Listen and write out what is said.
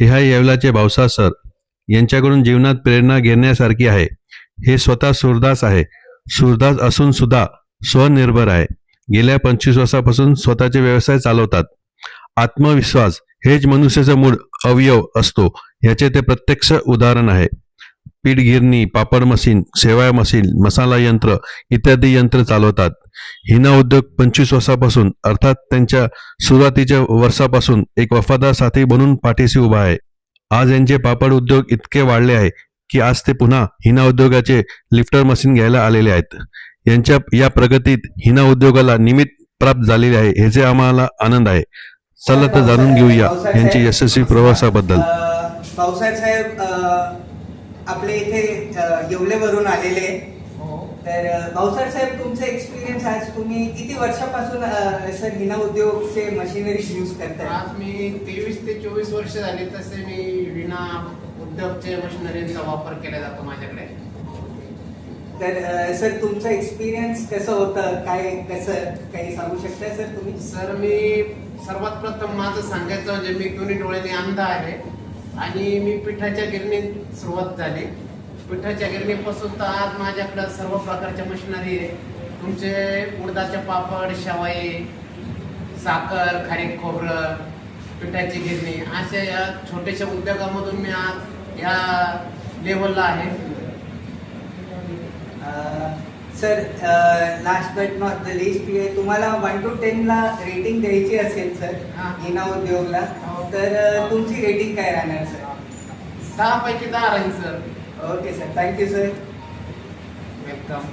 येवलाचे Bhausaheb sir यांच्याकडून जीवनात प्रेरणा घेण्यासारखी आहे. हे स्वतः सूरदास आहे. सूरदास असून सुद्धा स्वनिर्भर आहे. गेल्या 25 वर्षापासून स्वतःचे व्यवसाय चालवतात. आत्मविश्वास हेच मनुष्याचा मूळ अवयव असतो याचे ते प्रत्यक्ष उदाहरण आहे. पीठ गिरणी, पापड मशीन, शेवया मशीन, मसाला यंत्र इत्यादी यंत्र चालवतात. हिना उद्योग 25 वर्षापासून अर्थात त्यांच्या सुरुवातीच्या वर्षापासून एक वफादार साथी बनून पाठीशी उभा आहे. आज यांचे पापड उद्योग इतके वाढले आहे की आज ते पुन्हा हिना उद्योगाचे लिफ्टर मशीन घ्यायला आलेले आहेत. यांच्या या प्रगतीत हिना उद्योगाला निमित्त प्राप्त झालेले आहे ह्याचे आम्हाला आनंद आहे. चला तर जाणून घेऊया यांच्या यशस्वी प्रवासाबद्दल. भाऊसाहेब साहेब आपले इथे येवलेवरून आलेले. तर भाऊसाहेब साहेब तुमचा एक्सपिरियन्स आज तुम्ही किती वर्षापासून सर हिना उद्योगचे मशिनरीज यूज करताय? आज मी 23 ते 24 वर्ष झाली तसे मी हिना उद्योगचे मशिनरीचा वापर केला जातो माझ्याकडे. तर सर तुमचा एक्सपिरियन्स कसं होतं, काय कसं काही सांगू शकताय सर तुम्ही? सर मी सर्वात प्रथम माझं सांगायचं म्हणजे मी दोन्ही डोळ्यांनी अंध आहे आणि मी पिठाच्या गिरणीत सुरुवात झाली. पिठाच्या गिरणीपासून तर आज माझ्याकडे सर्व प्रकारच्या मशिनरी आहे. तुमचे उडदाचे पापड, शेवाई, साखर, खारीक खोबरं, पिठाची गिरणी अशा या छोट्याशा उद्योगामधून मी आज या लेवलला आहे. Sir last but not the list, तुम्हाला 1 to 10 ला रेटिंग द्यायची असेल सर हिना उद्योगला, तर तुमची रेटिंग काय राहणार सर? 6 पैकी 10 राहील sir. Okay sir, thank you sir. Welcome.